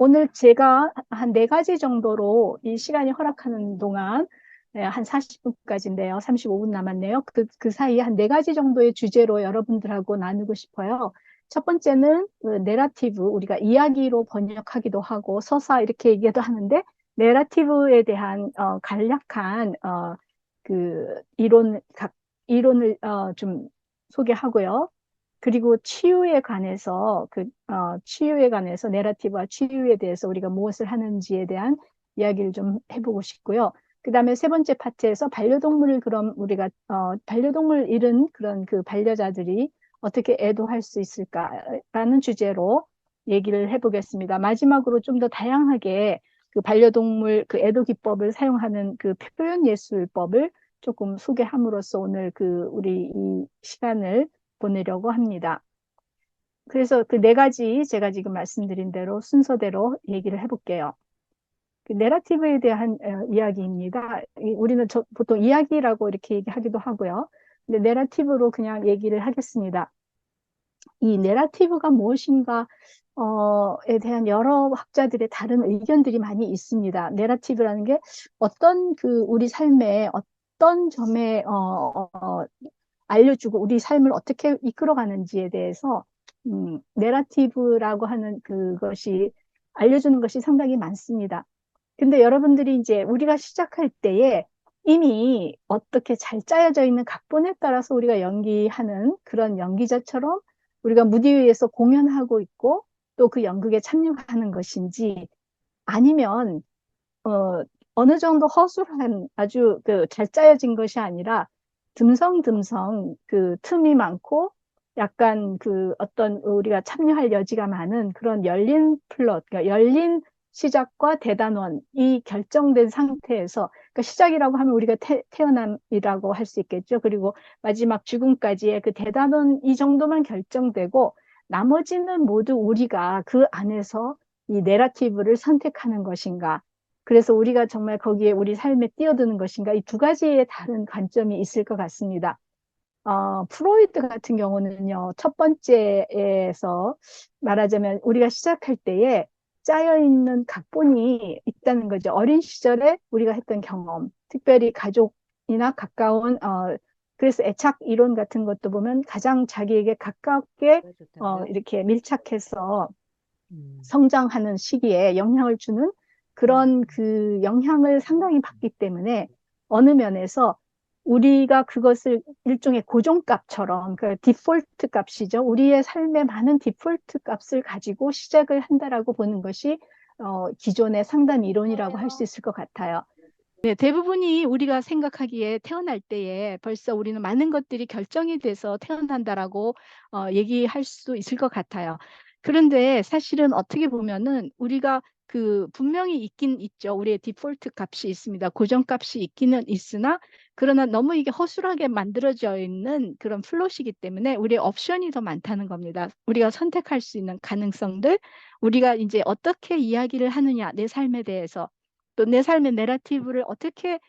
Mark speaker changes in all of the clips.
Speaker 1: 오늘 제가 한 네 가지 정도로 이 시간이 허락하는 동안 한 40분까지인데요. 35분 남았네요. 그 사이에 한 네 가지 정도의 주제로 여러분들하고 나누고 싶어요. 첫 번째는 그 내러티브, 우리가 이야기로 번역하기도 하고 서사 이렇게 얘기도 하는데 내러티브에 대한 간략한 그 이론을 좀 소개하고요. 그리고 치유에 관해서 내러티브와 치유에 대해서 우리가 무엇을 하는지에 대한 이야기를 좀 해보고 싶고요. 그다음에 세 번째 파트에서 반려동물을 그럼 우리가 반려동물 잃은 그런 그 반려자들이 어떻게 애도할 수 있을까라는 주제로 얘기를 해보겠습니다. 마지막으로 좀 더 다양하게 그 반려동물 그 애도 기법을 사용하는 그 표현 예술법을 조금 소개함으로써 오늘 그 우리 이 시간을 보내려고 합니다. 그래서 그 네 가지 제가 지금 말씀드린 대로 순서대로 얘기를 해볼게요. 그 내러티브에 대한 이야기입니다. 우리는 보통 이야기라고 이렇게 얘기하기도 하고요. 근데 내러티브로 그냥 얘기를 하겠습니다. 이 내러티브가 무엇인가 에 대한 여러 학자들의 다른 의견들이 많이 있습니다. 내러티브라는 게 어떤 그 우리 삶의 어떤 점에 알려주고 우리 삶을 어떻게 이끌어가는지에 대해서 내러티브라고 하는 그것이 알려주는 것이 상당히 많습니다. 근데 여러분들이 이제 우리가 시작할 때에 이미 어떻게 잘 짜여져 있는 각본에 따라서 우리가 연기하는 그런 연기자처럼 우리가 무대 위에서 공연하고 있고 또 그 연극에 참여하는 것인지 아니면 어, 어느 정도 허술한 아주 그 잘 짜여진 것이 아니라 듬성듬성 그 틈이 많고 약간 그 어떤 우리가 참여할 여지가 많은 그런 열린 플롯, 그러니까 열린 시작과 대단원이 결정된 상태에서 그러니까 시작이라고 하면 우리가 태어남이라고 할 수 있겠죠. 그리고 마지막 죽음까지의 그 대단원 이 정도만 결정되고 나머지는 모두 우리가 그 안에서 이 내러티브를 선택하는 것인가 그래서 우리가 정말 거기에 우리 삶에 뛰어드는 것인가 이 두 가지의 다른 관점이 있을 것 같습니다. 프로이트 같은 경우는요, 첫 번째에서 말하자면 우리가 시작할 때에 짜여 있는 각본이 있다는 거죠. 어린 시절에 우리가 했던 경험, 특별히 가족이나 가까운, 그래서 애착 이론 같은 것도 보면 가장 자기에게 가깝게
Speaker 2: 좋다고요?
Speaker 1: 이렇게 밀착해서
Speaker 2: 음,
Speaker 1: 성장하는 시기에 영향을 주는
Speaker 2: 음,
Speaker 1: 그런 그 영향을 상당히 받기 때문에 어느 면에서 우리가 그것을 일종의 고정값처럼 그 디폴트 값이죠. 우리의 삶의 많은 디폴트 값을 가지고 시작을 한다라고 보는 것이 기존의 상담 이론이라고 할 수 있을 것 같아요. 네, 대부분이 우리가 생각하기에 태어날 때에 벌써 우리는 많은 것들이 결정이 돼서 태어난다라고 얘기할 수 있을 것 같아요. 그런데 사실은 어떻게 보면은 우리가 그 분명히 있긴 있죠. 우리의 디폴트 값이 있습니다. 고정 값이 있기는 있으나 그러나 너무 이게 허술하게 만들어져 있는 그런 플롯이기 때문에 우리의 옵션이 더 많다는 겁니다. 우리가 선택할 수 있는 가능성들, 우리가 이제 어떻게 이야기를 하느냐, 내 삶에 대해서 또 내 삶의 내러티브를 어떻게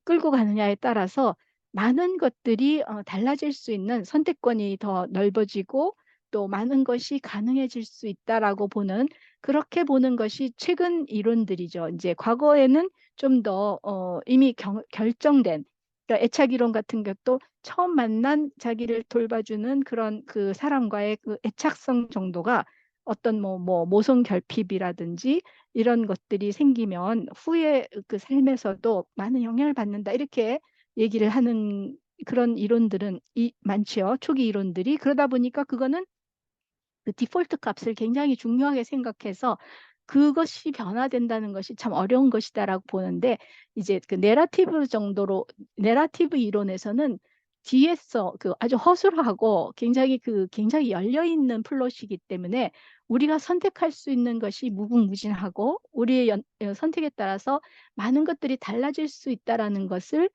Speaker 1: 끌고 가느냐에 따라서 많은 것들이 달라질 수 있는 선택권이 더 넓어지고 또 많은 것이 가능해질 수 있다라고 보는 그렇게 보는 것이 최근 이론들이죠. 이제 과거에는 좀 더 이미 결정된 그러니까 애착 이론 같은 것도 처음 만난 자기를 돌봐주는 그런 그 사람과의 그 애착성 정도가 어떤 뭐 모성 결핍이라든지 이런 것들이 생기면 후에 그 삶에서도 많은 영향을 받는다. 이렇게 얘기를 하는 그런 이론들은 많지요. 초기 이론들이. 그러다 보니까 그거는 그 디폴트 값을 굉장히 중요하게 생각해서 그것이 변화된다는 것이 참 어려운 것이다라고 보는데 이제 그 내러티브 정도로 내러티브 이론에서는 뒤에서 그 아주 허술하고 굉장히 열려 있는 플롯이기 때문에 우리가 선택할 수 있는 것이 무궁무진하고 우리의 선택에 따라서 많은 것들이 달라질 수 있다라는 것을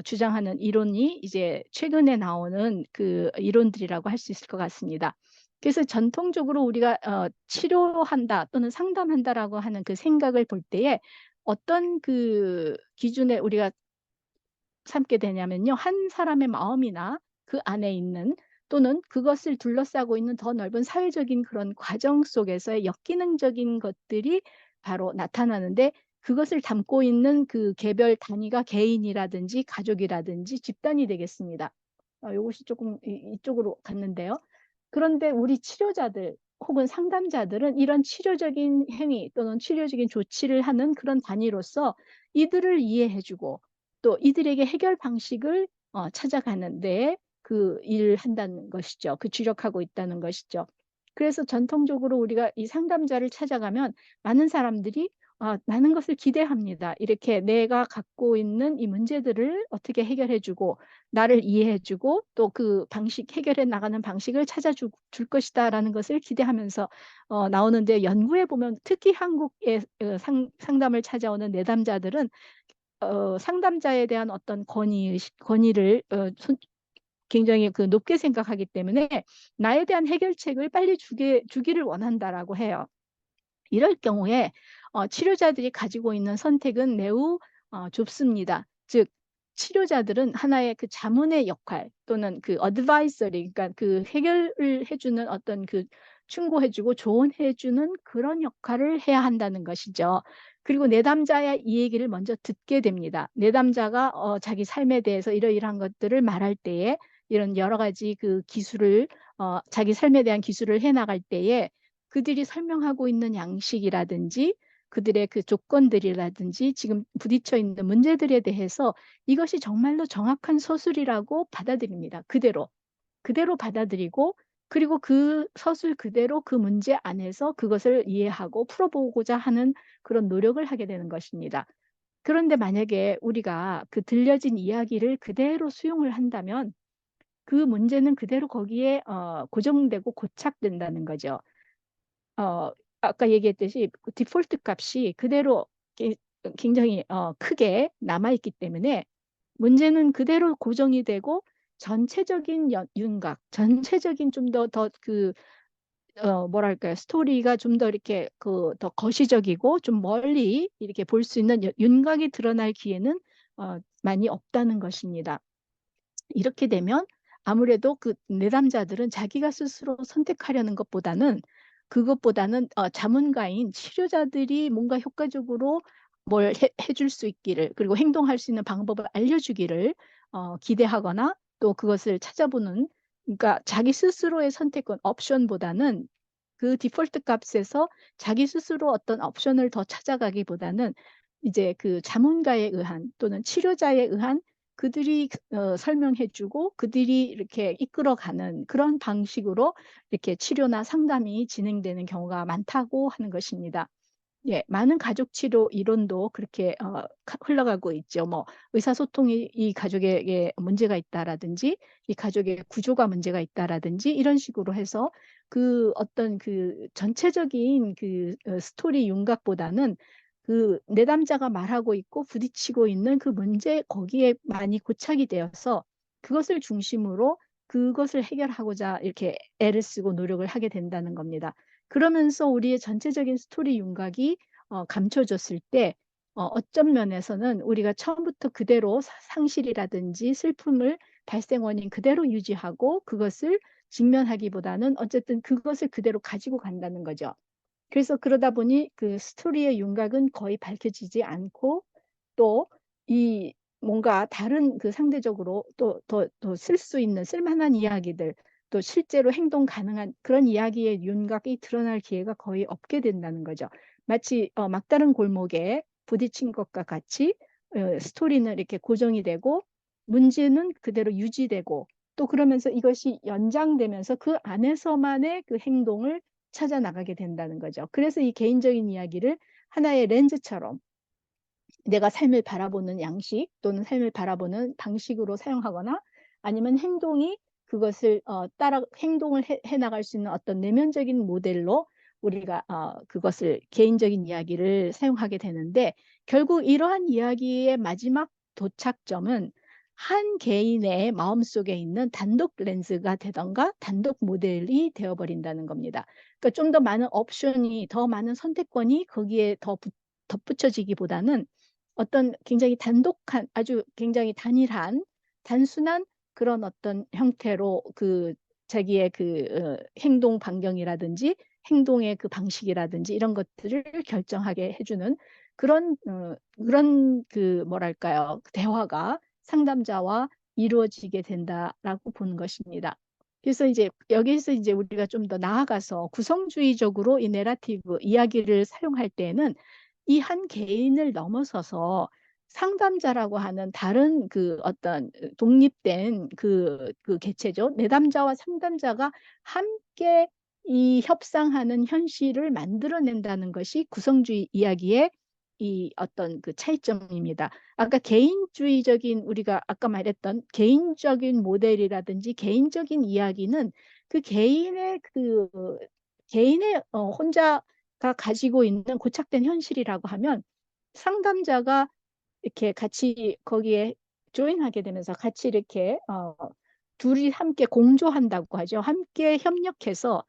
Speaker 1: 주장하는 이론이 이제 최근에 나오는 그 이론들이라고 할 수 있을 것 같습니다. 그래서 전통적으로 우리가 치료한다 또는 상담한다라고 하는 그 생각을 볼 때에 어떤 그 기준에 우리가 삼게 되냐면요. 한 사람의 마음이나 그 안에 있는 또는 그것을 둘러싸고 있는 더 넓은 사회적인 그런 과정 속에서의 역기능적인 것들이 바로 나타나는데, 그것을 담고 있는 그 개별 단위가 개인이라든지 가족이라든지 집단이 되겠습니다. 이것이 조금 이쪽으로 갔는데요. 그런데 우리 치료자들 혹은 상담자들은 이런 치료적인 행위 또는 치료적인 조치를 하는 그런 단위로서 이들을 이해해주고 또 이들에게 해결 방식을 찾아가는 데 그 일을 한다는 것이죠. 그 주력하고 있다는 것이죠. 그래서 전통적으로 우리가 이 상담자를 찾아가면 많은 사람들이 많은 것을 기대합니다. 이렇게 내가 갖고 있는 이 문제들을 어떻게 해결해주고 나를 이해해주고 또 그 방식 해결해 나가는 방식을 찾아줄 것이다라는 것을 기대하면서 나오는데, 연구해 보면 특히 한국의 상담을 찾아오는 내담자들은 상담자에 대한 어떤 권위를 굉장히 그 높게 생각하기 때문에 나에 대한 해결책을 빨리 주기를 원한다라고 해요. 이럴 경우에 치료자들이 가지고 있는 선택은 매우 좁습니다. 즉, 치료자들은 하나의 그 자문의 역할 또는 그 어드바이서리, 그러니까 그 해결을 해주는 어떤 그 충고해주고 조언해주는 그런 역할을 해야 한다는 것이죠. 그리고 내담자의 이 얘기를 먼저 듣게 됩니다. 내담자가 자기 삶에 대해서 이러이러한 것들을 말할 때에 이런 여러 가지 그 기술을 자기 삶에 대한 기술을 해나갈 때에 그들이 설명하고 있는 양식이라든지 그들의 그 조건들이라든지 지금 부딪혀 있는 문제들에 대해서 이것이 정말로 정확한 서술이라고 받아들입니다. 그대로 받아들이고, 그리고 그 서술 그대로 그 문제 안에서 그것을 이해하고 풀어보고자 하는 그런 노력을 하게 되는 것입니다. 그런데 만약에 우리가 그 들려진 이야기를 그대로 수용을 한다면 그 문제는 그대로 거기에 고정되고 고착된다는 거죠. 어, 아까 얘기했듯이 그 디폴트 값이 그대로 굉장히 크게 남아있기 때문에 문제는 그대로 고정이 되고 전체적인 윤곽, 전체적인 좀 더 그 뭐랄까요, 스토리가 좀 더 이렇게 그 더 거시적이고 좀 멀리 이렇게 볼 수 있는 윤곽이 드러날 기회는 많이 없다는 것입니다. 이렇게 되면 아무래도 그 내담자들은 자기가 스스로 선택하려는 그것보다는 자문가인 치료자들이 뭔가 효과적으로 뭘 해줄 수 있기를, 그리고 행동할 수 있는 방법을 알려주기를 기대하거나 또 그것을 찾아보는, 그러니까 자기 스스로의 선택권 옵션보다는 그 디폴트 값에서 자기 스스로 어떤 옵션을 더 찾아가기보다는 이제 그 자문가에 의한 또는 치료자에 의한 그들이 설명해주고 그들이 이렇게 이끌어가는 그런 방식으로 이렇게 치료나 상담이 진행되는 경우가 많다고 하는 것입니다. 예, 많은 가족 치료 이론도 그렇게 흘러가고 있죠. 뭐 의사소통이 이 가족에게 문제가 있다라든지 이 가족의 구조가 문제가 있다라든지 이런 식으로 해서 그 어떤 그 전체적인 그 스토리 윤곽보다는 그 내담자가 말하고 있고 부딪히고 있는 그 문제 거기에 많이 고착이 되어서 그것을 중심으로 그것을 해결하고자 이렇게 애를 쓰고 노력을 하게 된다는 겁니다. 그러면서 우리의 전체적인 스토리 윤곽이 감춰졌을 때 어떤 면에서는 우리가 처음부터 그대로 상실이라든지 슬픔을 발생 원인 그대로 유지하고 그것을 직면하기보다는 어쨌든 그것을 그대로 가지고 간다는 거죠. 그래서 그러다 보니 그 스토리의 윤곽은 거의 밝혀지지 않고 또 이 뭔가 다른 그 상대적으로 또 더 쓸 수 있는 쓸만한 이야기들 또 실제로 행동 가능한 그런 이야기의 윤곽이 드러날 기회가 거의 없게 된다는 거죠. 마치 막다른 골목에 부딪힌 것과 같이 스토리는 이렇게 고정이 되고 문제는 그대로 유지되고 또 그러면서 이것이 연장되면서 그 안에서만의 그 행동을 찾아 나가게 된다는 거죠. 그래서 이 개인적인 이야기를 하나의 렌즈처럼 내가 삶을 바라보는 양식 또는 삶을 바라보는 방식으로 사용하거나 아니면 행동이 그것을 따라 행동을 해 나갈 수 있는 어떤 내면적인 모델로 우리가 그것을 개인적인 이야기를 사용하게 되는데, 결국 이러한 이야기의 마지막 도착점은 한 개인의 마음속에 있는 단독 렌즈가 되던가 단독 모델이 되어버린다는 겁니다. 그러니까 좀 더 많은 옵션이 더 많은 선택권이 거기에 더 덧붙여지기보다는 어떤 굉장히 아주 굉장히 단순한 그런 어떤 형태로 그 자기의 그 행동 반경이라든지 행동의 그 방식이라든지 이런 것들을 결정하게 해주는 그런 그 뭐랄까요, 대화가 상담자와 이루어지게 된다라고 보는 것입니다. 그래서 이제 여기서 이제 우리가 좀 더 나아가서 구성주의적으로 이 내러티브 이야기를 사용할 때에는 이 한 개인을 넘어서서 상담자라고 하는 다른 그 어떤 독립된 그 개체죠. 내담자와 상담자가 함께 이 협상하는 현실을 만들어낸다는 것이 구성주의 이야기의 이 어떤 그 차이점입니다. 아까 개인주의적인 우리가 아까 말했던 개인적인 모델이라든지 개인적인 이야기는 그 개인의 혼자가 가지고 있는 고착된 현실이라고 하면 상담자가 이렇게 같이 거기에 조인하게 되면서 같이 이렇게 둘이 함께 공조한다고 하죠. 함께 협력해서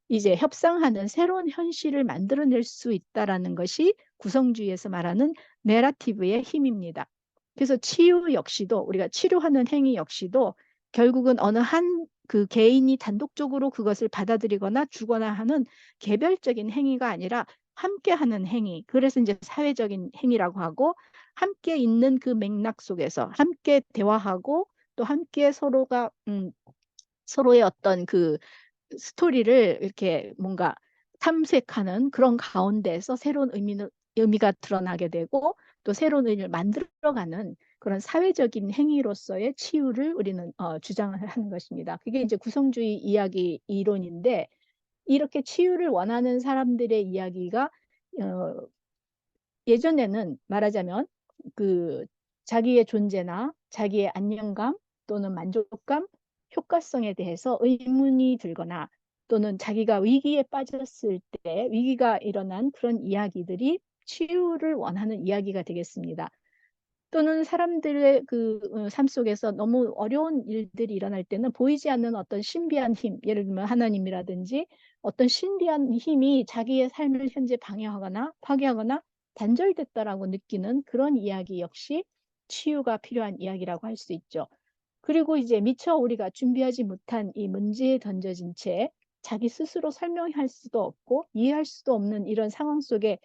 Speaker 1: 이제 협상하는 새로운 현실을 만들어낼 수 있다라는 것이 구성주의에서 말하는 내러티브의 힘입니다. 그래서 치유 역시도 우리가 치료하는 행위 역시도 결국은 어느 한 그 개인이 단독적으로 그것을 받아들이거나 주거나 하는 개별적인 행위가 아니라 함께 하는 행위. 그래서 이제 사회적인 행위라고 하고 함께 있는 그 맥락 속에서 함께 대화하고 또 함께 서로의 어떤 그 스토리를 이렇게 뭔가 탐색하는 그런 가운데서 새로운 의미가 드러나게 되고 또 새로운 의미를 만들어가는 그런 사회적인 행위로서의 치유를 우리는 주장을 하는 것입니다. 그게 이제 구성주의 이야기 이론인데 이렇게 치유를 원하는 사람들의 이야기가 어, 예전에는 말하자면 그 자기의 존재나 자기의 안정감 또는 만족감, 효과성에 대해서 의문이 들거나 또는 자기가 위기에 빠졌을 때 위기가 일어난 그런 이야기들이 치유를 원하는 이야기가 되겠습니다. 또는 사람들의 그 삶 속에서 너무 어려운 일들이 일어날 때는 보이지 않는 어떤 신비한 힘, 예를 들면 하나님이라든지 어떤 신비한 힘이 자기의 삶을 현재 방해하거나 파괴하거나 단절됐다라고 느끼는 그런 이야기 역시 치유가 필요한 이야기라고 할 수 있죠. 그리고 이제 미처 우리가 준비하지 못한 이 문제에 던져진 채 자기 스스로 설명할 수도 없고 이해할 수도 없는 이런 상황 속에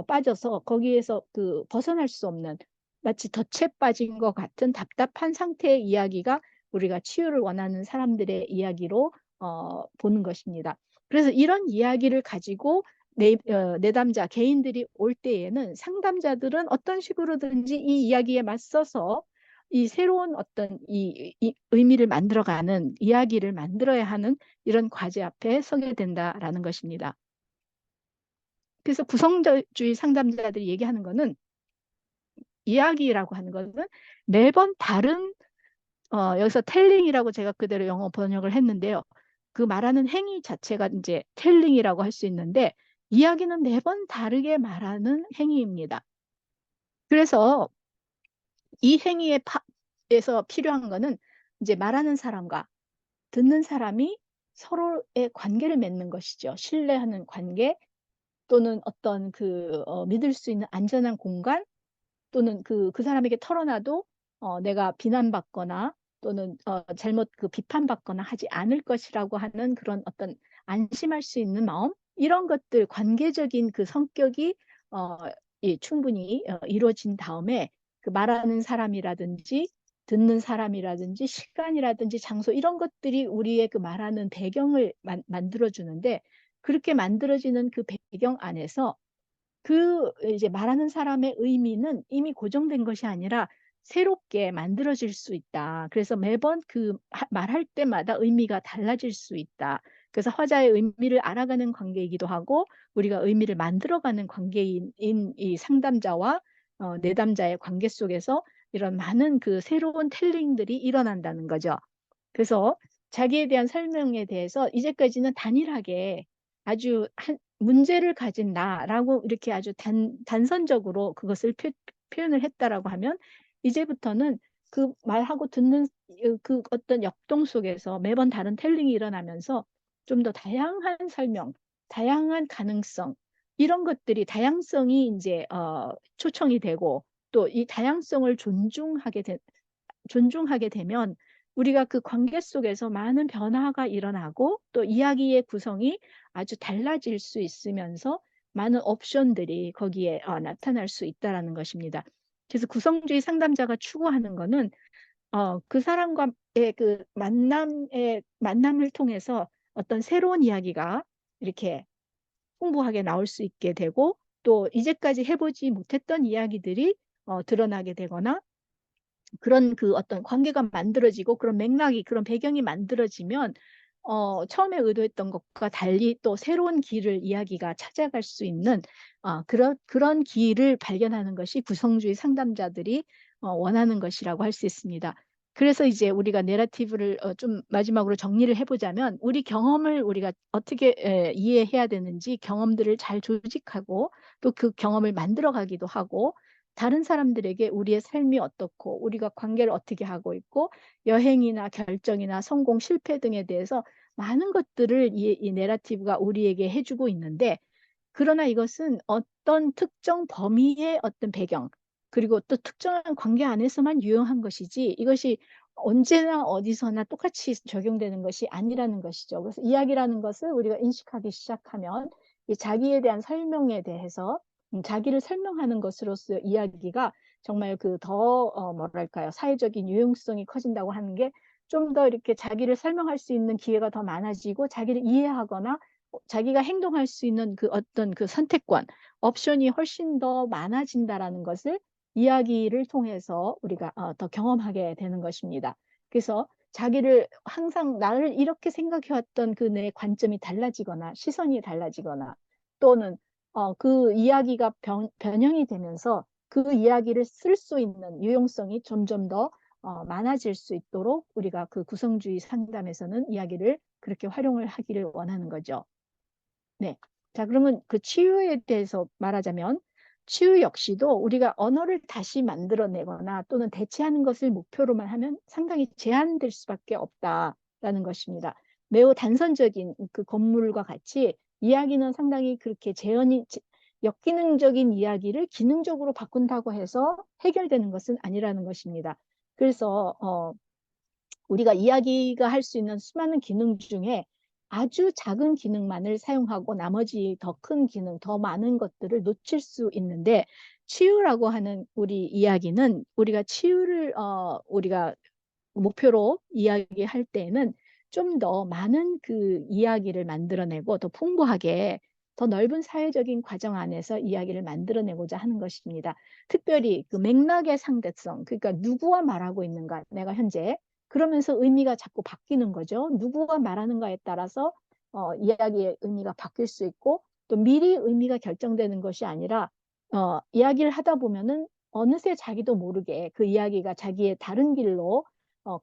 Speaker 1: 빠져서 거기에서 그 벗어날 수 없는 마치 덫에 빠진 것 같은 답답한 상태의 이야기가 우리가 치유를 원하는 사람들의 이야기로 보는 것입니다. 그래서 이런 이야기를 가지고 내담자 개인들이 올 때에는 상담자들은 어떤 식으로든지 이 이야기에 맞서서 이 새로운 어떤 이 의미를 만들어가는 이야기를 만들어야 하는 이런 과제 앞에 서게 된다라는 것입니다. 그래서 구성주의 상담자들이 얘기하는 거는 이야기라고 하는 것은 매번 다른 여기서 텔링이라고 제가 그대로 영어 번역을 했는데요. 그 말하는 행위 자체가 이제 텔링이라고 할 수 있는데 이야기는 매번 다르게 말하는 행위입니다. 그래서 이 행위에서 필요한 거는 이제 말하는 사람과 듣는 사람이 서로의 관계를 맺는 것이죠. 신뢰하는 관계 또는 어떤 믿을 수 있는 안전한 공간 또는 그 사람에게 털어놔도 내가 비난받거나 또는 잘못 비판받거나 하지 않을 것이라고 하는 그런 어떤 안심할 수 있는 마음 이런 것들 관계적인 그 성격이 어, 충분히 이루어진 다음에 그 말하는 사람이라든지 듣는 사람이라든지 시간이라든지 장소 이런 것들이 우리의 그 말하는 배경을 만들어 주는데 그렇게 만들어지는 그 배경 안에서 그 이제 말하는 사람의 의미는 이미 고정된 것이 아니라 새롭게 만들어질 수 있다. 그래서 매번 말할 때마다 의미가 달라질 수 있다. 그래서 화자의 의미를 알아가는 관계이기도 하고 우리가 의미를 만들어가는 관계인 이 상담자와 내담자의 관계 속에서 이런 많은 그 새로운 텔링들이 일어난다는 거죠. 그래서 자기에 대한 설명에 대해서 이제까지는 단일하게 아주 문제를 가진 나라고 이렇게 아주 단선적으로 그것을 표현을 했다라고 하면 이제부터는 그 말하고 듣는 그 어떤 역동 속에서 매번 다른 텔링이 일어나면서 좀 더 다양한 설명, 다양한 가능성 이런 것들이 다양성이 이제 초청이 되고 또 이 다양성을 존중하게 되면 우리가 그 관계 속에서 많은 변화가 일어나고 또 이야기의 구성이 아주 달라질 수 있으면서 많은 옵션들이 거기에 나타날 수 있다라는 것입니다. 그래서 구성주의 상담자가 추구하는 거는 그 사람과의 그 만남을 통해서 어떤 새로운 이야기가 이렇게 풍부하게 나올 수 있게 되고 또 이제까지 해보지 못했던 이야기들이 드러나게 되거나 그런 그 어떤 관계가 만들어지고 그런 맥락이 그런 배경이 만들어지면 처음에 의도했던 것과 달리 또 새로운 길을 이야기가 찾아갈 수 있는 그런 길을 발견하는 것이 구성주의 상담자들이 원하는 것이라고 할 수 있습니다. 그래서 이제 우리가 내러티브를 좀 마지막으로 정리를 해보자면 우리 경험을 우리가 어떻게 이해해야 되는지 경험들을 잘 조직하고 또 그 경험을 만들어가기도 하고 다른 사람들에게 우리의 삶이 어떻고 우리가 관계를 어떻게 하고 있고 여행이나 결정이나 성공, 실패 등에 대해서 많은 것들을 이 내러티브가 우리에게 해주고 있는데 그러나 이것은 어떤 특정 범위의 어떤 배경 그리고 또 특정한 관계 안에서만 유용한 것이지 이것이 언제나 어디서나 똑같이 적용되는 것이 아니라는 것이죠. 그래서 이야기라는 것을 우리가 인식하기 시작하면 이 자기에 대한 설명에 대해서 자기를 설명하는 것으로서 이야기가 정말 그 더 뭐랄까요 사회적인 유용성이 커진다고 하는 게 좀 더 이렇게 자기를 설명할 수 있는 기회가 더 많아지고 자기를 이해하거나 자기가 행동할 수 있는 그 어떤 그 선택권, 옵션이 훨씬 더 많아진다라는 것을 이야기를 통해서 우리가 더 경험하게 되는 것입니다. 그래서 자기를 항상 나를 이렇게 생각해왔던 그 내 관점이 달라지거나 시선이 달라지거나 또는 그 이야기가 변형이 되면서 그 이야기를 쓸 수 있는 유용성이 점점 더 많아질 수 있도록 우리가 그 구성주의 상담에서는 이야기를 그렇게 활용을 하기를 원하는 거죠. 네. 자, 그러면 그 치유에 대해서 말하자면 치유 역시도 우리가 언어를 다시 만들어내거나 또는 대체하는 것을 목표로만 하면 상당히 제한될 수밖에 없다라는 것입니다. 매우 단선적인 그 건물과 같이 이야기는 상당히 그렇게 역기능적인 이야기를 기능적으로 바꾼다고 해서 해결되는 것은 아니라는 것입니다. 그래서 우리가 이야기가 할 수 있는 수많은 기능 중에 아주 작은 기능만을 사용하고 나머지 더 큰 기능, 더 많은 것들을 놓칠 수 있는데 치유라고 하는 우리 이야기는 우리가 치유를 우리가 목표로 이야기할 때에는 좀 더 많은 그 이야기를 만들어내고 더 풍부하게 더 넓은 사회적인 과정 안에서 이야기를 만들어내고자 하는 것입니다. 특별히 그 맥락의 상대성, 그러니까 누구와 말하고 있는가, 내가 현재 그러면서 의미가 자꾸 바뀌는 거죠. 누구와 말하는가에 따라서 이야기의 의미가 바뀔 수 있고 또 미리 의미가 결정되는 것이 아니라 이야기를 하다 보면은 어느새 자기도 모르게 그 이야기가 자기의 다른 길로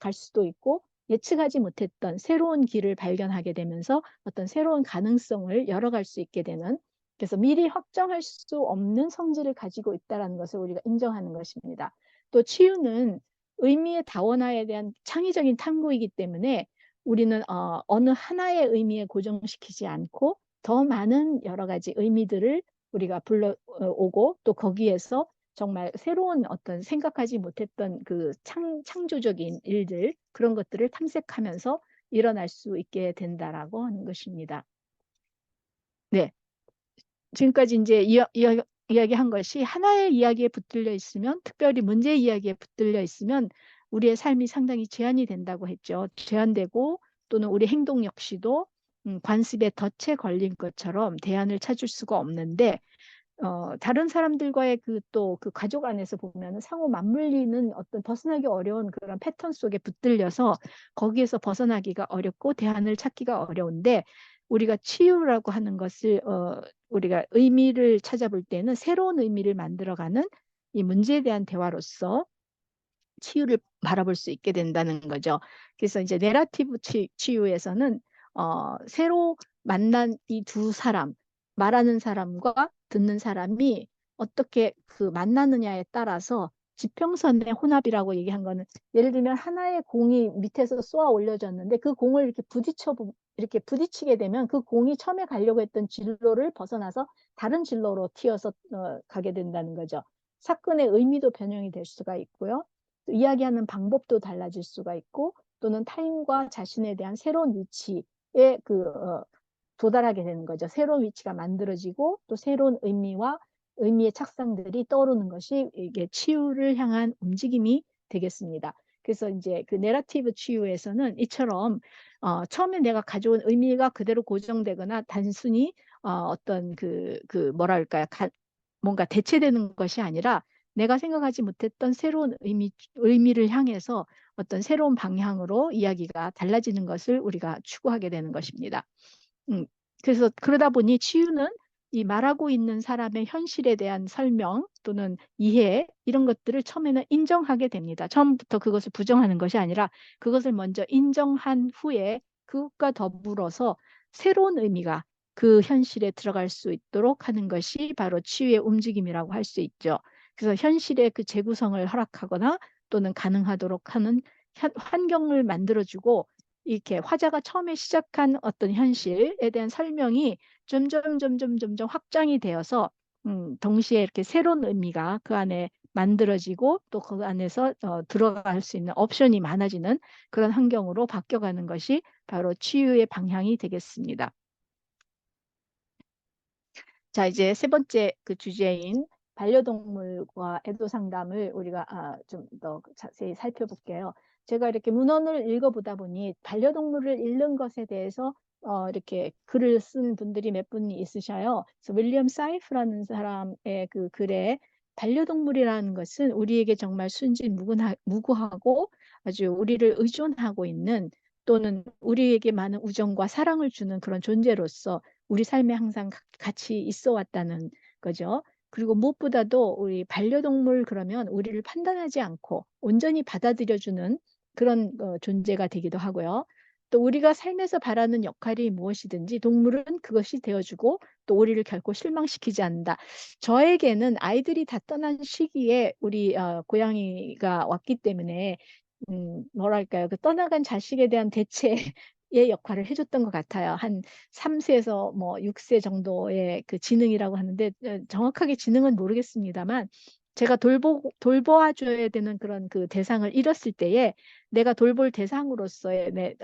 Speaker 1: 갈 수도 있고 예측하지 못했던 새로운 길을 발견하게 되면서 어떤 새로운 가능성을 열어갈 수 있게 되는 그래서 미리 확정할 수 없는 성질을 가지고 있다는 것을 우리가 인정하는 것입니다. 또 치유는 의미의 다원화에 대한 창의적인 탐구이기 때문에 우리는 어느 하나의 의미에 고정시키지 않고 더 많은 여러 가지 의미들을 우리가 불러오고 또 거기에서 정말 새로운 어떤 생각하지 못했던 그 창조적인 일들 그런 것들을 탐색하면서 일어날 수 있게 된다라고 하는 것입니다. 네, 지금까지 이제 이야기한 것이 하나의 이야기에 붙들려 있으면 특별히 문제 이야기에 붙들려 있으면 우리의 삶이 상당히 제한이 된다고 했죠. 제한되고 또는 우리 행동 역시도 관습에 덫에 걸린 것처럼 대안을 찾을 수가 없는데 다른 사람들과의 그 또 그 가족 안에서 보면 상호 맞물리는 어떤 벗어나기 어려운 그런 패턴 속에 붙들려서 거기에서 벗어나기가 어렵고 대안을 찾기가 어려운데 우리가 치유라고 하는 것을 우리가 의미를 찾아볼 때는 새로운 의미를 만들어가는 이 문제에 대한 대화로서 치유를 바라볼 수 있게 된다는 거죠. 그래서 이제 내러티브 치유에서는 새로 만난 이 두 사람, 말하는 사람과 듣는 사람이 어떻게 그 만나느냐에 따라서 지평선의 혼합이라고 얘기한 거는 예를 들면 하나의 공이 밑에서 쏘아 올려졌는데 그 공을 이렇게 부딪히게 되면 그 공이 처음에 가려고 했던 진로를 벗어나서 다른 진로로 튀어서 가게 된다는 거죠. 사건의 의미도 변형이 될 수가 있고요. 또 이야기하는 방법도 달라질 수가 있고 또는 타인과 자신에 대한 새로운 위치에 도달하게 되는 거죠. 새로운 위치가 만들어지고 또 새로운 의미의 착상들이 떠오르는 것이 이게 치유를 향한 움직임이 되겠습니다. 그래서 이제 그 내러티브 치유에서는 이처럼 처음에 내가 가져온 의미가 그대로 고정되거나 단순히 어떤 뭐랄까요, 뭔가 대체되는 것이 아니라 내가 생각하지 못했던 새로운 의미를 향해서 어떤 새로운 방향으로 이야기가 달라지는 것을 우리가 추구하게 되는 것입니다. 음, 그래서 그러다 보니 치유는 이 말하고 있는 사람의 현실에 대한 설명 또는 이해 이런 것들을 처음에는 인정하게 됩니다. 처음부터 그것을 부정하는 것이 아니라 그것을 먼저 인정한 후에 그것과 더불어서 새로운 의미가 그 현실에 들어갈 수 있도록 하는 것이 바로 치유의 움직임이라고 할 수 있죠. 그래서 현실의 그 재구성을 허락하거나 또는 가능하도록 하는 환경을 만들어주고 이렇게 화자가 처음에 시작한 어떤 현실에 대한 설명이 점점 확장이 되어서 동시에 이렇게 새로운 의미가 그 안에 만들어지고 또 그 안에서 들어갈 수 있는 옵션이 많아지는 그런 환경으로 바뀌어가는 것이 바로 치유의 방향이 되겠습니다. 자, 이제 세 번째 그 주제인 반려동물과 애도 상담을 우리가 좀 더 자세히 살펴볼게요. 제가 이렇게 문헌을 읽어보다 보니 반려동물을 잃는 것에 대해서 이렇게 글을 쓴 분들이 몇 분이 있으셔요. 그래서 윌리엄 사이프라는 사람의 그 글에 반려동물이라는 것은 우리에게 정말 무구하고 아주 우리를 의존하고 있는 또는 우리에게 많은 우정과 사랑을 주는 그런 존재로서 우리 삶에 항상 같이 있어 왔다는 거죠. 그리고 무엇보다도 우리 반려동물 그러면 우리를 판단하지 않고 온전히 받아들여주는 그런 존재가 되기도 하고요. 또 우리가 삶에서 바라는 역할이 무엇이든지 동물은 그것이 되어주고 또 우리를 결코 실망시키지 않는다. 저에게는 아이들이 다 떠난 시기에 우리 고양이가 왔기 때문에 뭐랄까요? 그 떠나간 자식에 대한 대체의 역할을 해줬던 것 같아요. 한 3세에서 뭐 6세 정도의 그 지능이라고 하는데 정확하게 지능은 모르겠습니다만 제가 돌보아줘야 되는 그런 그 대상을 잃었을 때에 내가 돌볼 대상으로서의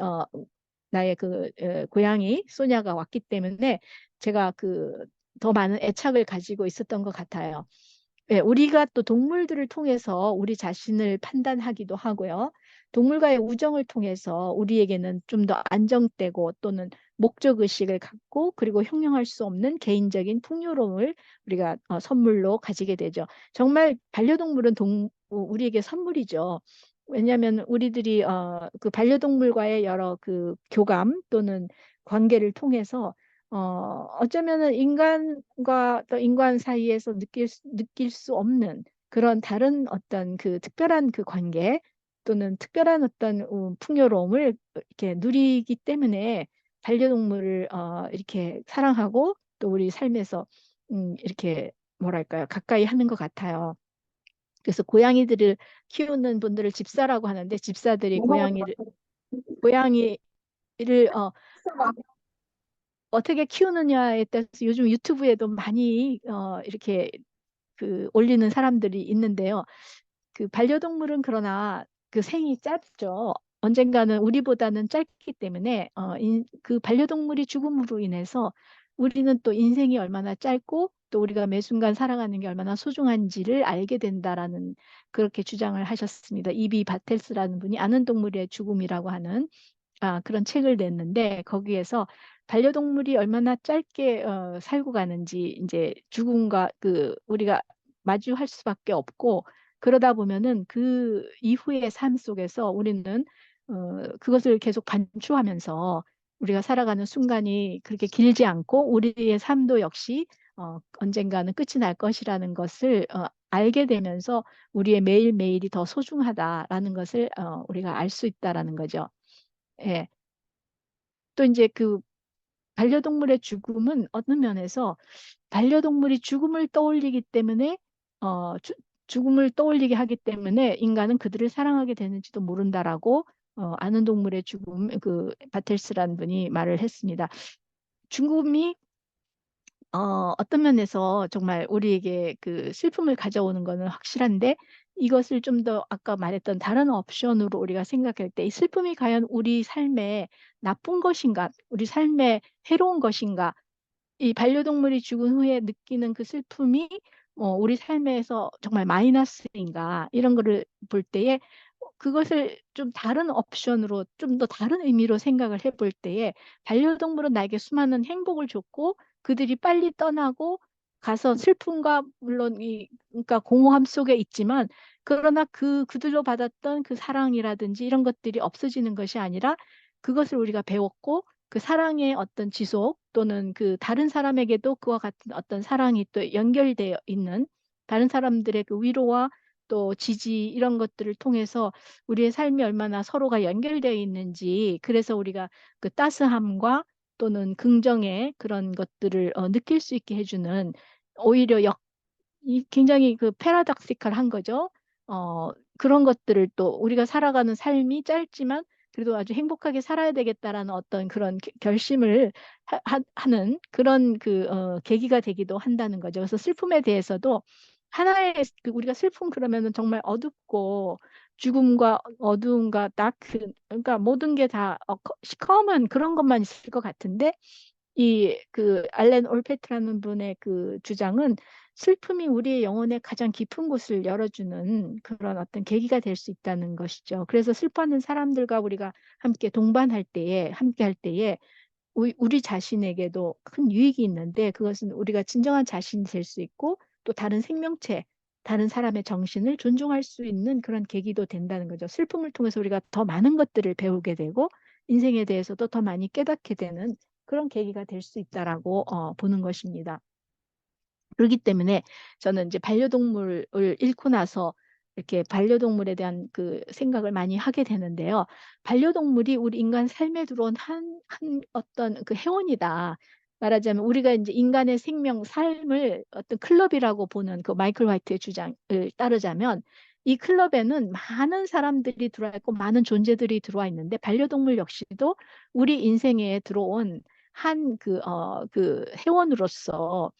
Speaker 1: 나의 고양이 소냐가 왔기 때문에 제가 더 많은 애착을 가지고 있었던 것 같아요. 예, 우리가 또 동물들을 통해서 우리 자신을 판단하기도 하고요. 동물과의 우정을 통해서 우리에게는 좀 더 안정되고 또는 목적 의식을 갖고 그리고 형용할 수 없는 개인적인 풍요로움을 우리가 선물로 가지게 되죠. 정말 반려동물은 우리에게 선물이죠. 왜냐하면 우리들이 그 반려동물과의 여러 그 교감 또는 관계를 통해서 어쩌면은 인간과 또 인간 사이에서 느낄 수 없는 그런 다른 어떤 그 특별한 그 관계 또는 특별한 어떤 풍요로움을 이렇게 누리기 때문에 반려동물을 이렇게 사랑하고 또 우리 삶에서 이렇게 뭐랄까요 가까이 하는 것 같아요. 그래서 고양이들을 키우는 분들을 집사라고 하는데 집사들이 고양이를 어떻게 키우느냐에 따라서 요즘 유튜브에도 많이 이렇게 올리는 사람들이 있는데요. 그 반려동물은 그러나 그 생이 짧죠. 언젠가는 우리보다는 짧기 때문에 그 반려동물이 죽음으로 인해서 우리는 또 인생이 얼마나 짧고 또 우리가 매 순간 살아가는 게 얼마나 소중한지를 알게 된다라는 그렇게 주장을 하셨습니다. 이비 바텔스라는 분이 아는 동물의 죽음이라고 하는 그런 책을 냈는데 거기에서 반려동물이 얼마나 짧게 살고 가는지 이제 죽음과 우리가 마주할 수밖에 없고 그러다 보면은 그 이후의 삶 속에서 우리는 그것을 계속 반추하면서 우리가 살아가는 순간이 그렇게 길지 않고 우리의 삶도 역시 언젠가는 끝이 날 것이라는 것을 알게 되면서 우리의 매일매일이 더 소중하다라는 것을 우리가 알 수 있다라는 거죠. 예. 또 이제 그 반려동물의 죽음은 어느 면에서 반려동물이 죽음을 떠올리기 때문에 죽음을 떠올리게 하기 때문에 인간은 그들을 사랑하게 되는지도 모른다라고 아는 동물의 죽음 그 바텔스라는 분이 말을 했습니다. 죽음이 어떤 면에서 정말 우리에게 그 슬픔을 가져오는 것은 확실한데 이것을 좀 더 아까 말했던 다른 옵션으로 우리가 생각할 때 이 슬픔이 과연 우리 삶에 나쁜 것인가, 우리 삶에 해로운 것인가, 이 반려동물이 죽은 후에 느끼는 그 슬픔이 우리 삶에서 정말 마이너스인가 이런 거를 볼 때에 그것을 좀 다른 옵션으로 좀 더 다른 의미로 생각을 해볼 때에 반려동물은 나에게 수많은 행복을 줬고 그들이 빨리 떠나고 가서 슬픔과 물론 이 그러니까 공허함 속에 있지만 그러나 그들로 받았던 그 사랑이라든지 이런 것들이 없어지는 것이 아니라 그것을 우리가 배웠고 그 사랑의 어떤 지속 또는 그 다른 사람에게도 그와 같은 어떤 사랑이 또 연결되어 있는 다른 사람들의 그 위로와 또 지지 이런 것들을 통해서 우리의 삶이 얼마나 서로가 연결되어 있는지 그래서 우리가 그 따스함과 또는 긍정의 그런 것들을 느낄 수 있게 해주는 오히려 이 굉장히 그 패러독시칼한 거죠. 어, 그런 것들을 또 우리가 살아가는 삶이 짧지만 그래도 아주 행복하게 살아야 되겠다라는 어떤 그런 결심을 는 그런 계기가 되기도 한다는 거죠. 그래서 슬픔에 대해서도 하나의 우리가 슬픔 그러면은 정말 어둡고 죽음과 어두움과 다크 그러니까 모든 게 다 시커먼 그런 것만 있을 것 같은데 이 그 알렌 올페트라는 분의 그 주장은 슬픔이 우리의 영혼의 가장 깊은 곳을 열어주는 그런 어떤 계기가 될 수 있다는 것이죠. 그래서 슬퍼하는 사람들과 우리가 함께 동반할 때에, 함께 할 때에 우리 자신에게도 큰 유익이 있는데 그것은 우리가 진정한 자신이 될 수 있고 또 다른 생명체, 다른 사람의 정신을 존중할 수 있는 그런 계기도 된다는 거죠. 슬픔을 통해서 우리가 더 많은 것들을 배우게 되고 인생에 대해서도 더 많이 깨닫게 되는 그런 계기가 될 수 있다라고 보는 것입니다. 그렇기 때문에 저는 이제 반려동물을 잃고 나서 이렇게 반려동물에 대한 그 생각을 많이 하게 되는데요. 반려동물이 우리 인간 삶에 들어온 한 어떤 그 회원이다. 말하자면 우리가 이제 인간의 생명, 삶을 어떤 클럽이라고 보는 그 마이클 화이트의 주장을 따르자면 이 클럽에는 많은 사람들이 들어와 있고 많은 존재들이 들어와 있는데 반려동물 역시도 우리 인생에 들어온 그 회원으로서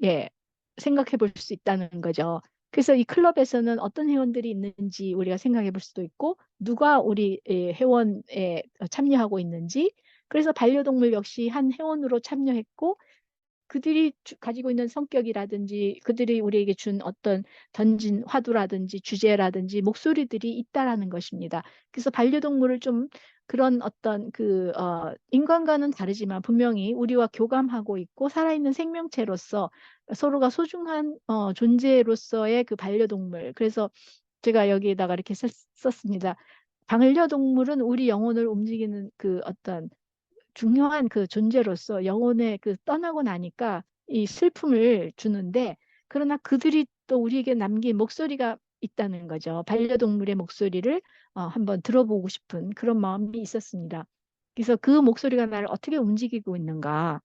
Speaker 1: 예, 생각해 볼 수 있다는 거죠. 그래서 이 클럽에서는 어떤 회원들이 있는지 우리가 생각해 볼 수도 있고, 누가 우리 회원에 참여하고 있는지, 그래서 반려동물 역시 한 회원으로 참여했고, 그들이 가지고 있는 성격이라든지 그들이 우리에게 준 어떤 던진 화두라든지 주제라든지 목소리들이 있다라는 것입니다. 그래서 반려동물을 좀 그런 어떤 인간과는 다르지만 분명히 우리와 교감하고 있고 살아있는 생명체로서 서로가 소중한 존재로서의 그 반려동물. 그래서 제가 여기에다가 이렇게 썼습니다. 반려동물은 우리 영혼을 움직이는 그 어떤 중요한 그 존재로서 영혼에 그 떠나고 나니까 이 슬픔을 주는데 그러나 그들이 또 우리에게 남긴 목소리가 있다는 거죠. 반려동물의 목소리를 한번 들어보고 싶은 그런 마음이 있었습니다. 그래서 그 목소리가 나를 어떻게 움직이고 있는가.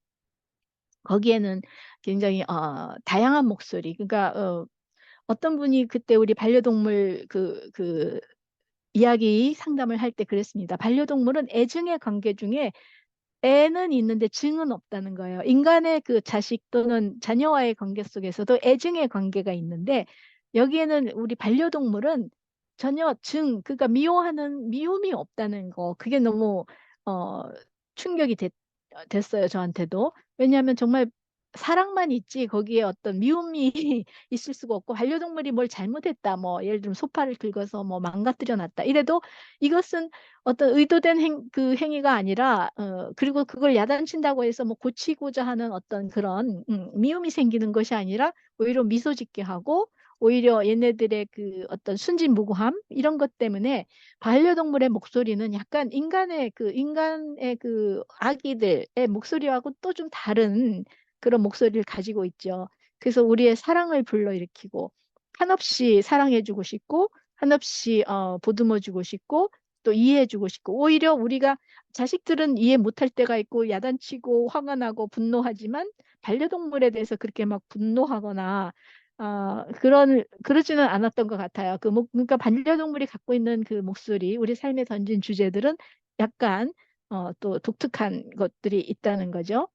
Speaker 1: 거기에는 굉장히 다양한 목소리. 그러니까 어떤 분이 그때 우리 반려동물 이야기 상담을 할 때 그랬습니다. 반려동물은 애증의 관계 중에 애는 있는데 증은 없다는 거예요. 인간의 그 자식 또는 자녀와의 관계 속에서도 애증의 관계가 있는데 여기에는 우리 반려동물은 전혀 그러니까 미워하는 미움이 없다는 거. 그게 너무 어, 충격이 됐어요, 저한테도. 왜냐하면 정말 사랑만 있지 거기에 어떤 미움이 있을 수가 없고 반려동물이 뭘 잘못했다 뭐 예를 들면 소파를 긁어서 뭐 망가뜨려 놨다 이래도 이것은 어떤 의도된 그 행위가 아니라 그리고 그걸 야단친다고 해서 뭐 고치고자 하는 어떤 그런 미움이 생기는 것이 아니라 오히려 미소 짓게 하고 오히려 얘네들의 그 어떤 순진무구함 이런 것 때문에 반려동물의 목소리는 약간 인간의 그 아기들의 목소리하고 또 좀 다른 그런 목소리를 가지고 있죠. 그래서 우리의 사랑을 불러일으키고 한없이 사랑해주고 싶고 한없이 보듬어주고 싶고 또 이해해주고 싶고 오히려 우리가 자식들은 이해 못할 때가 있고 야단치고 화가 나고 분노하지만 반려동물에 대해서 그렇게 막 분노하거나 그러지는 않았던 것 같아요. 그러니까 반려동물이 갖고 있는 그 목소리, 우리 삶에 던진 주제들은 약간 또 독특한 것들이 있다는 거죠.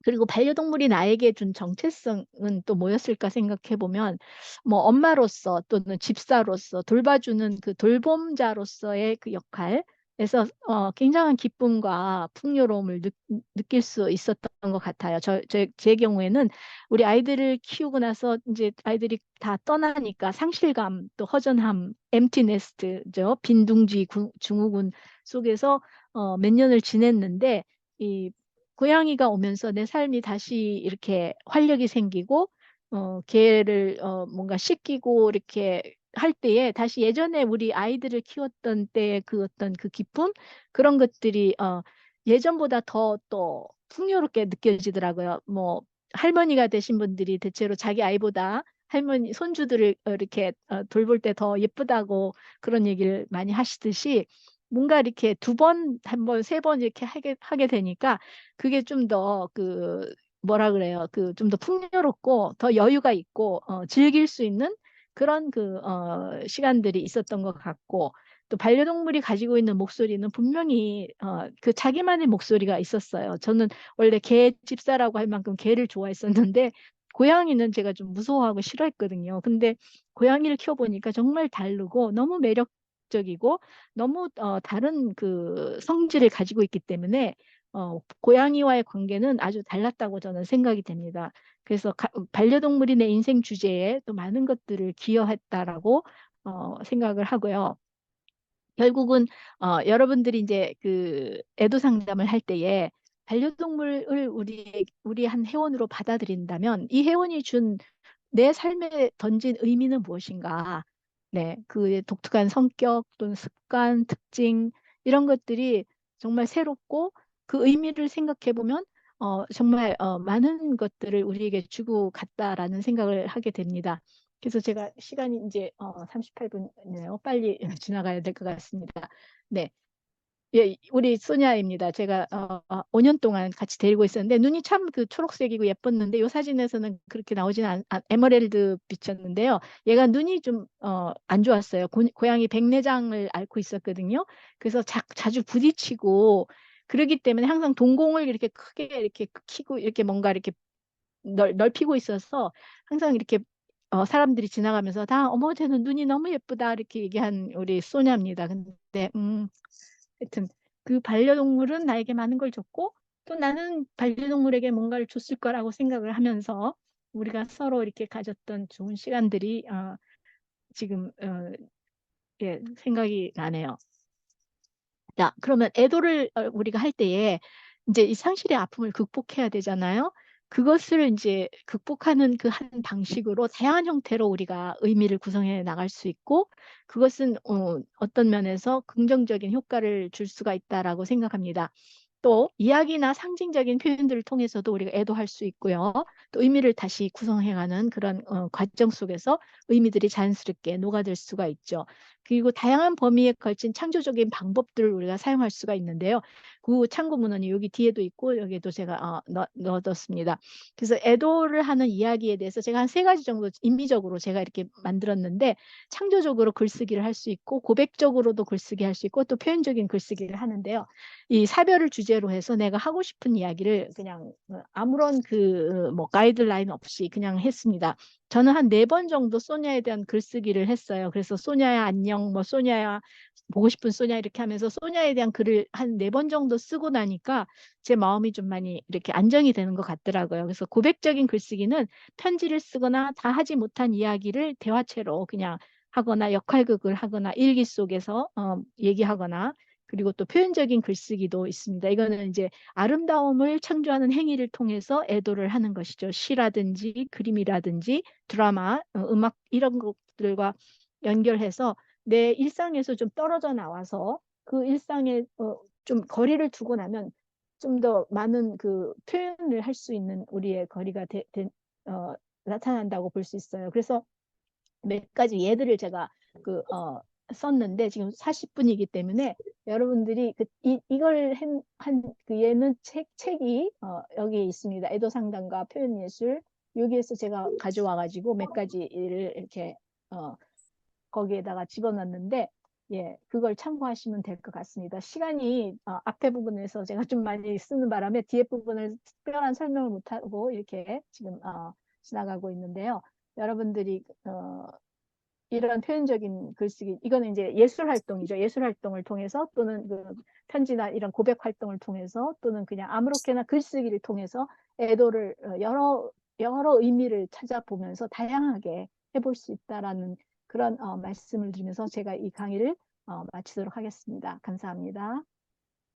Speaker 1: 그리고 반려동물이 나에게 준 정체성은 또 뭐였을까 생각해 보면 뭐 엄마로서 또는 집사로서 돌봐주는 그 돌봄자로서의 그 역할에서 굉장한 기쁨과 풍요로움을 느낄 수 있었던 것 같아요. 제 경우에는 우리 아이들을 키우고 나서 이제 아이들이 다 떠나니까 상실감 또 허전함, 엠티 네스트죠. 빈둥지 증후군 속에서 몇 년을 지냈는데 이 고양이가 오면서 내 삶이 다시 이렇게 활력이 생기고, 걔를, 뭔가 씻기고, 이렇게 할 때에 다시 예전에 우리 아이들을 키웠던 때의 그 어떤 그 기쁨? 그런 것들이, 예전보다 더 또 풍요롭게 느껴지더라고요. 뭐, 할머니가 되신 분들이 대체로 자기 아이보다 할머니, 손주들을 이렇게 돌볼 때 더 예쁘다고 그런 얘기를 많이 하시듯이 뭔가 이렇게 두 번, 한 번, 세 번 이렇게 하게 되니까 그게 좀 더 그 뭐라 그래요? 그 좀 더 풍요롭고 더 여유가 있고 즐길 수 있는 그런 그 시간들이 있었던 것 같고 또 반려동물이 가지고 있는 목소리는 분명히 그 자기만의 목소리가 있었어요. 저는 원래 개 집사라고 할 만큼 개를 좋아했었는데 고양이는 제가 좀 무서워하고 싫어했거든요. 근데 고양이를 키워보니까 정말 다르고 너무 매력적이고 너무 다른 그 성질을 가지고 있기 때문에 고양이와의 관계는 아주 달랐다고 저는 생각이 됩니다. 그래서 반려동물이 내 인생 주제에 또 많은 것들을 기여했다라고 생각을 하고요. 결국은 여러분들이 이제 그 애도 상담을 할 때에 반려동물을 우리 한 회원으로 받아들인다면 이 회원이 준 내 삶에 던진 의미는 무엇인가? 네, 그의 독특한 성격 또는 습관, 특징 이런 것들이 정말 새롭고 그 의미를 생각해 보면 정말 많은 것들을 우리에게 주고 갔다라는 생각을 하게 됩니다. 그래서 제가 시간이 이제 38분이네요. 빨리 지나가야 될 것 같습니다. 네. 예, 우리 소냐입니다. 제가 5년 동안 같이 데리고 있었는데 눈이 참 그 초록색이고 예뻤는데 이 사진에서는 그렇게 나오지는 에메랄드 빛이었는데요. 얘가 눈이 좀 안 좋았어요. 고양이 백내장을 앓고 있었거든요. 그래서 자주 부딪히고 그러기 때문에 항상 동공을 이렇게 크게 이렇게 키고 이렇게 뭔가 이렇게 넓히고 있어서 항상 이렇게 사람들이 지나가면서 다 어머 쟤는 눈이 너무 예쁘다 이렇게 얘기한 우리 소냐입니다. 근데 하여튼 그 반려동물은 나에게 많은 걸 줬고 또 나는 반려동물에게 뭔가를 줬을 거라고 생각을 하면서 우리가 서로 이렇게 가졌던 좋은 시간들이 지금 예, 생각이 나네요. 자, 그러면 애도를 우리가 할 때에 이제 이 상실의 아픔을 극복해야 되잖아요. 그것을 이제 극복하는 그 한 방식으로 다양한 형태로 우리가 의미를 구성해 나갈 수 있고 그것은 어떤 면에서 긍정적인 효과를 줄 수가 있다라고 생각합니다. 또 이야기나 상징적인 표현들을 통해서도 우리가 애도할 수 있고요. 또 의미를 다시 구성해가는 그런 과정 속에서 의미들이 자연스럽게 녹아들 수가 있죠. 그리고 다양한 범위에 걸친 창조적인 방법들을 우리가 사용할 수가 있는데요. 그 참고 문헌이 여기 뒤에도 있고 여기에도 제가 넣어뒀습니다. 그래서 애도를 하는 이야기에 대해서 제가 한 세 가지 정도 임의적으로 제가 이렇게 만들었는데 창조적으로 글쓰기를 할 수 있고 고백적으로도 글쓰기 할 수 있고 또 표현적인 글쓰기를 하는데요. 이 사별을 주제로 해서 내가 하고 싶은 이야기를 그냥 아무런 그 뭐 가이드라인 없이 그냥 했습니다. 저는 한 네 번 정도 소냐에 대한 글쓰기를 했어요. 그래서 소냐야 안녕, 뭐 소냐야 보고 싶은 소냐 이렇게 하면서 소냐에 대한 글을 한 네 번 정도 쓰고 나니까 제 마음이 좀 많이 이렇게 안정이 되는 것 같더라고요. 그래서 고백적인 글쓰기는 편지를 쓰거나 다 하지 못한 이야기를 대화체로 그냥 하거나 역할극을 하거나 일기 속에서 얘기하거나 그리고 또 표현적인 글쓰기도 있습니다. 이거는 이제 아름다움을 창조하는 행위를 통해서 애도를 하는 것이죠. 시라든지 그림이라든지 드라마, 음악 이런 것들과 연결해서 내 일상에서 좀 떨어져 나와서 그 일상에 좀 거리를 두고 나면 좀 더 많은 그 표현을 할 수 있는 우리의 거리가 나타난다고 볼 수 있어요. 그래서 몇 가지 예들을 제가 그 썼는데 지금 40분이기 때문에 여러분들이 이걸 그 예는 책이 여기 있습니다. 애도 상담과 표현 예술 여기에서 제가 가져와 가지고 몇 가지를 이렇게 어, 거기에다가 집어넣었는데 예, 그걸 참고하시면 될 것 같습니다. 시간이 앞에 부분에서 제가 좀 많이 쓰는 바람에 뒤에 부분을 특별한 설명을 못하고 이렇게 지금 지나가고 있는데요. 여러분들이 이런 표현적인 글쓰기, 이거는 이제 예술 활동이죠. 예술 활동을 통해서 또는 그 편지나 이런 고백 활동을 통해서 또는 그냥 아무렇게나 글쓰기를 통해서 애도를 여러 의미를 찾아보면서 다양하게 해볼 수 있다라는 그런 말씀을 드리면서 제가 이 강의를 마치도록 하겠습니다. 감사합니다.